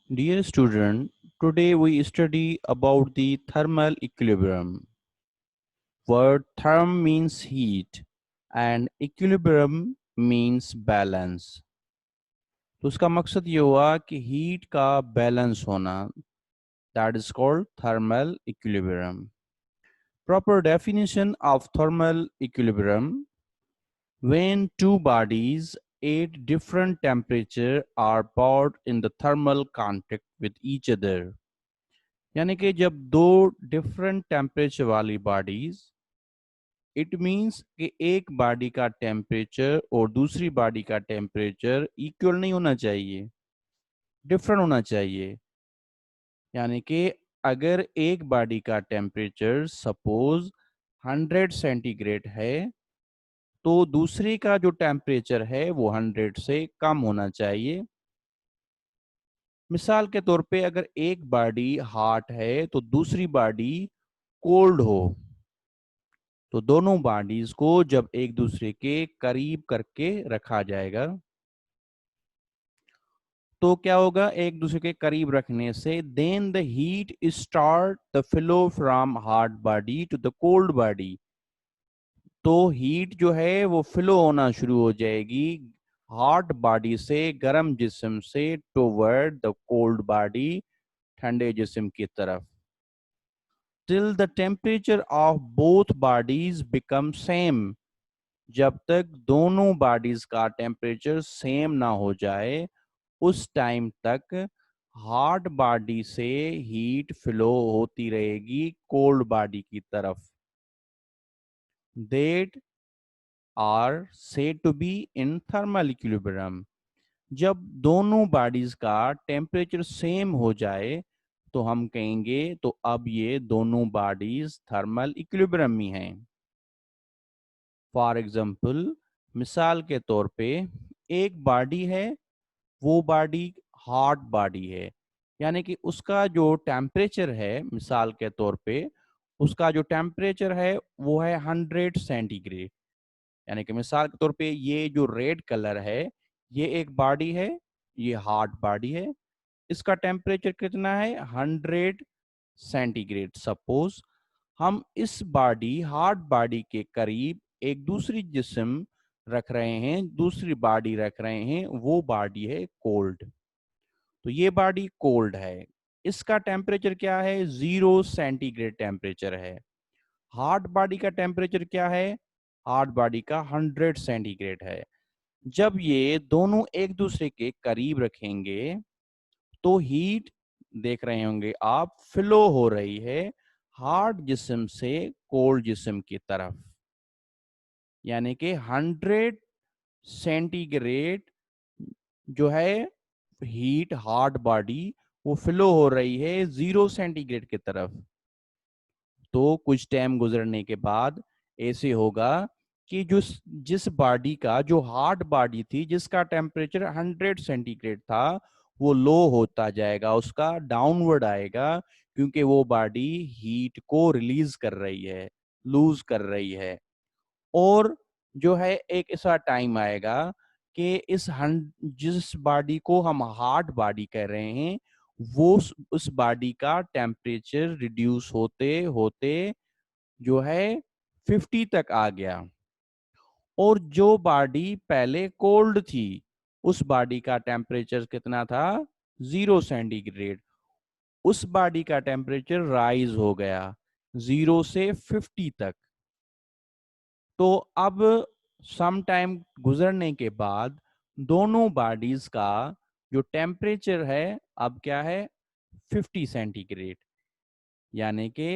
Dear student, today we study about the thermal equilibrium. Word therm means heat and equilibrium means balance. तो उसका मकसद ये हुआ कि हीट का बैलेंस होना, that is called thermal equilibrium. Proper definition of thermal equilibrium: when two bodies at different temperature are brought in the thermal contact with each other. यानी कि जब दो डिफरेंट टेम्परेचर वाली बॉडीज, इट मींस कि एक body का temperature और दूसरी बॉडी का टेम्परेचर इक्वल नहीं होना चाहिए, डिफरेंट होना चाहिए। यानी कि अगर एक बॉडी का टेम्परेचर सपोज 100 सेंटीग्रेड है तो दूसरी का जो टेम्परेचर है वो 100 से कम होना चाहिए। मिसाल के तौर पे अगर एक बॉडी हॉट है तो दूसरी बॉडी कोल्ड हो, तो दोनों बॉडीज को जब एक दूसरे के करीब करके रखा जाएगा तो क्या होगा, एक दूसरे के करीब रखने से then the heat start the flow from hot body to the cold body. तो हीट जो है वो फ्लो होना शुरू हो जाएगी हॉट बॉडी से, गर्म जिस्म से, टुवर्ड द कोल्ड बॉडी, ठंडे जिस्म की तरफ, till the temperature of both bodies become same, जब तक दोनों बॉडीज का टेम्परेचर सेम ना हो जाए उस टाइम तक हॉट बॉडी से हीट फ्लो होती रहेगी कोल्ड बॉडी की तरफ। That are said to be in thermal equilibrium. जब दोनों बॉडीज का टेम्परेचर सेम हो जाए तो हम कहेंगे तो अब ये दोनों बॉडीज थर्मल इक्विलिब्रियम में हैं। फॉर एग्जाम्पल, मिसाल के तौर पे एक बॉडी है, वो बॉडी हॉट बॉडी है, यानी कि उसका जो टेम्परेचर है, मिसाल के तौर पे उसका जो टेम्परेचर है वो है 100 सेंटीग्रेड। यानी कि मिसाल के तौर पे ये जो रेड कलर है ये एक बॉडी है, ये हॉट बॉडी है, इसका टेम्परेचर कितना है 100 सेंटीग्रेड। सपोज हम इस बॉडी हॉट बॉडी के करीब एक दूसरी जिस्म रख रहे हैं, दूसरी बॉडी रख रहे हैं, वो बॉडी है कोल्ड। तो ये बॉडी कोल्ड है, इसका टेम्परेचर क्या है 0 सेंटीग्रेड टेम्परेचर है। हॉट बॉडी का टेम्परेचर क्या है, हॉट बॉडी का 100 सेंटीग्रेड है। जब ये दोनों एक दूसरे के करीब रखेंगे तो हीट, देख रहे होंगे आप, फ्लो हो रही है हॉट जिस्म से कोल्ड जिस्म की तरफ। यानी कि 100 सेंटीग्रेड जो है हीट हॉट बॉडी वो फ्लो हो रही है 0 सेंटीग्रेड की तरफ। तो कुछ टाइम गुजरने के बाद ऐसे होगा कि जो जिस बॉडी का जो हॉट बॉडी थी जिसका टेम्परेचर 100 सेंटीग्रेड था वो लो होता जाएगा, उसका डाउनवर्ड आएगा, क्योंकि वो बॉडी हीट को रिलीज कर रही है, लूज कर रही है। और जो है एक ऐसा टाइम आएगा कि जिस बॉडी को हम हॉट बॉडी कह रहे हैं वो उस बॉडी का टेम्परेचर रिड्यूस होते होते जो है 50 तक आ गया, और जो बॉडी पहले कोल्ड थी उस बॉडी का टेम्परेचर कितना था 0 सेंटीग्रेड, उस बॉडी का टेम्परेचर राइज हो गया 0 से 50 तक। तो अब सम टाइम गुजरने के बाद दोनों बॉडीज का जो टेम्परेचर है अब क्या है 50 सेंटीग्रेड। यानी कि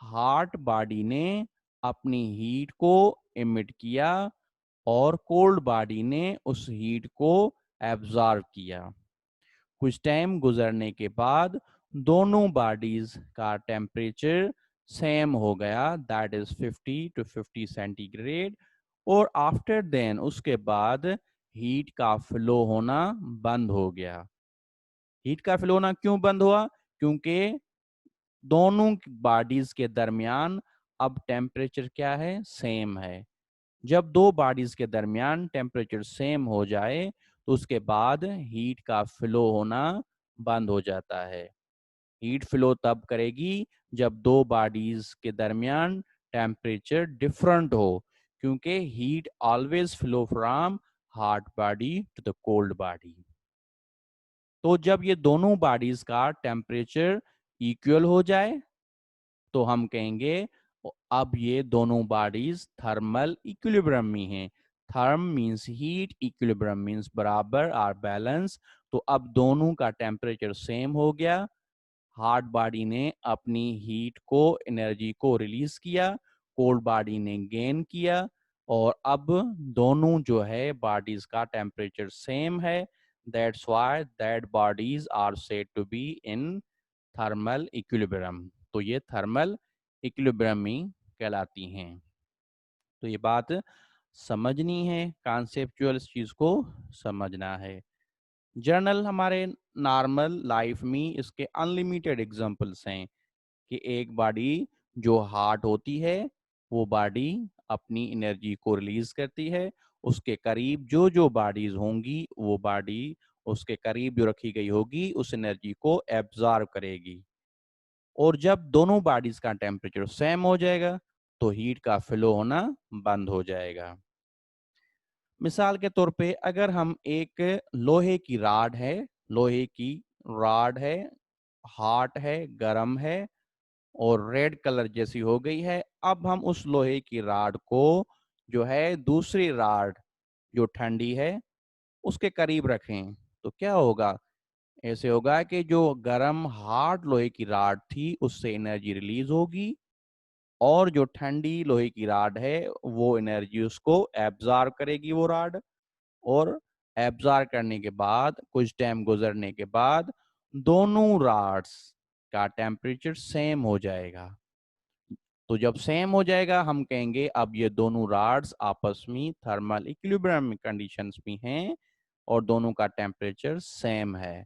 हॉट बॉडी ने अपनी हीट को इमिट किया और कोल्ड बॉडी ने उस हीट को एब्जॉर्ब किया। कुछ टाइम गुजरने के बाद दोनों बॉडीज का टेम्परेचर सेम हो गया, दैट इज 50 टू 50 सेंटीग्रेड। और आफ्टर देन उसके बाद हीट का फ्लो होना बंद हो गया। हीट का फ्लो होना क्यों बंद हुआ, क्योंकि दोनों बॉडीज के दरमियान अब टेम्परेचर क्या है सेम है। जब दो बॉडीज के दरमियान टेम्परेचर सेम हो जाए तो उसके बाद हीट का फ्लो होना बंद हो जाता है। हीट फ्लो तब करेगी जब दो बॉडीज के दरमियान टेम्परेचर डिफरेंट हो, क्योंकि heat always flow from hot body to the cold body. तो जब ये दोनों बॉडीज का टेम्परेचर इक्वल हो जाए तो हम कहेंगे अब ये दोनों बॉडीज थर्मल इक्विलिब्रियम में हैं। Therm means heat, equilibrium means बराबर और बैलेंस। तो अब दोनों का टेम्परेचर सेम हो गया। हॉट बॉडी ने अपनी हीट को, एनर्जी को रिलीज किया, कोल्ड बॉडी ने गेन किया, और अब दोनों जो है बॉडीज का टेम्परेचर सेम है। That's why that bodies are said to be in thermal equilibrium. तो ये थर्मल इक्विलिब्रियम में कहलाती हैं। तो ये बात समझनी है, कॉन्सेप्चुअल इस चीज को समझना है। जर्नल हमारे नॉर्मल लाइफ में इसके अनलिमिटेड एग्जांपल्स हैं कि एक बॉडी जो हार्ट होती है वो बॉडी अपनी एनर्जी को रिलीज करती है, उसके करीब जो जो बॉडीज होंगी वो बॉडी उसके करीब जो रखी गई होगी उस एनर्जी को एब्जॉर्ब करेगी। और जब दोनों बॉडीज का टेम्परेचर सेम हो जाएगा तो हीट का फ्लो होना बंद हो जाएगा। मिसाल के तौर पे अगर हम एक लोहे की राड है, लोहे की राड है, हॉट है, गरम है और रेड कलर जैसी हो गई है, अब हम उस लोहे की राड को जो है दूसरी राड जो ठंडी है उसके करीब रखें तो क्या होगा? ऐसे होगा कि जो गरम हार्ड लोहे की राड थी उससे एनर्जी रिलीज होगी, और जो ठंडी लोहे की राड है वो एनर्जी उसको एब्जॉर्ब करेगी वो राड, और एब्जॉर्ब करने के बाद कुछ टाइम गुजरने के बाद दोनों राड्स का टेम्परेचर सेम हो जाएगा। तो जब सेम हो जाएगा हम कहेंगे अब ये दोनों राड्स आपस में थर्मल इक्विलिब्रियम कंडीशंस में हैं और दोनों का टेम्परेचर सेम है।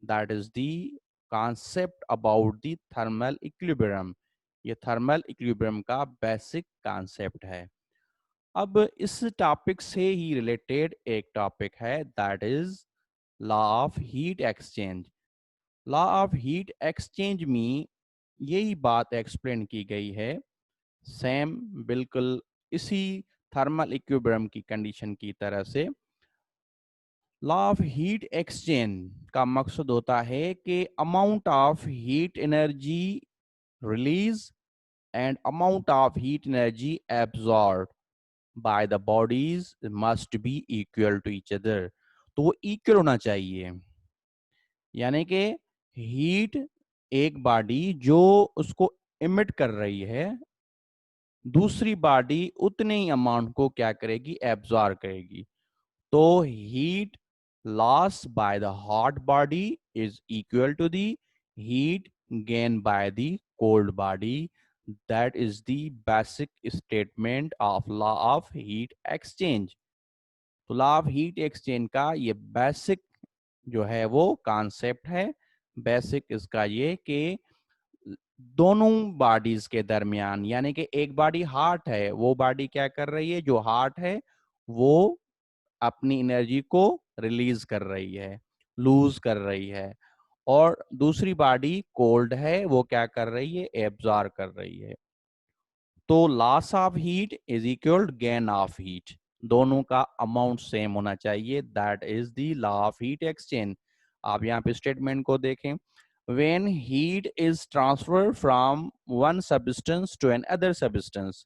That is the concept about the thermal equilibrium. ये थर्मल इक्विलिब्रियम का बेसिक कॉन्सेप्ट है। अब इस टॉपिक से ही रिलेटेड एक टॉपिक है that is law of heat exchange. Law of heat exchange में यही बात एक्सप्लेन की गई है, सेम बिल्कुल इसी थर्मल इक्विलिब्रियम की कंडीशन की तरह से। लॉ ऑफ हीट एक्सचेंज का मकसद होता है कि amount of heat energy release and amount of heat energy absorb by the bodies must be equal to each other. तो वो इक्वल होना चाहिए, यानी कि हीट एक बॉडी जो उसको इमिट कर रही है दूसरी बॉडी उतने ही अमाउंट को क्या करेगी? एब्जॉर्ब करेगी। तो heat loss by the hot body is equal to the heat gain by the cold body. That is the basic statement of law of heat exchange. तो लॉ ऑफ हीट एक्सचेंज का ये basic जो है वो concept है। Basic इसका ये कि दोनों बॉडीज के दरमियान, यानी कि एक बॉडी हार्ट है, वो बॉडी क्या कर रही है? जो हार्ट है वो अपनी एनर्जी को रिलीज कर रही है, लूज कर रही है, और दूसरी बॉडी कोल्ड है वो क्या कर रही है? एब्जॉर्ब कर रही है। तो loss of heat is equal gain of heat, दोनों का अमाउंट सेम होना चाहिए। That is the law of heat exchange. आप यहाँ पे स्टेटमेंट को देखें, when heat is transferred from one substance to another substance,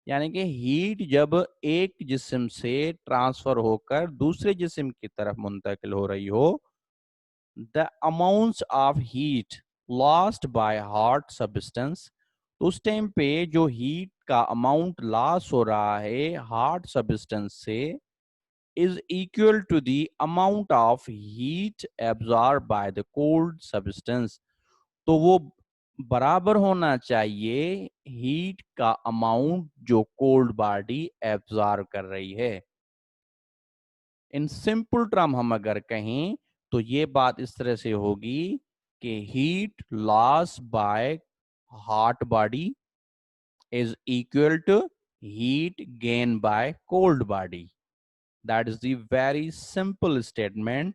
यानी कि हीट जब एक जिस्म से ट्रांसफर होकर दूसरे जिस्म की तरफ मुंतकिल हो रही हो, the amounts of heat lost by hot substance, तो उस टाइम पे जो हीट का अमाउंट लॉस हो रहा है हॉट सब्सटेंस से is equal to the amount of heat absorbed by the cold substance। तो वो बराबर होना चाहिए हीट का अमाउंट जो कोल्ड बॉडी एब्जॉर्ब कर रही है। इन सिंपल टर्म हम अगर कहें तो ये बात इस तरह से होगी कि heat loss by hot body is equal to heat gain by cold body. That is the very simple statement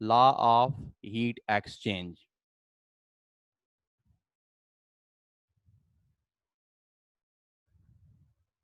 law of heat exchange.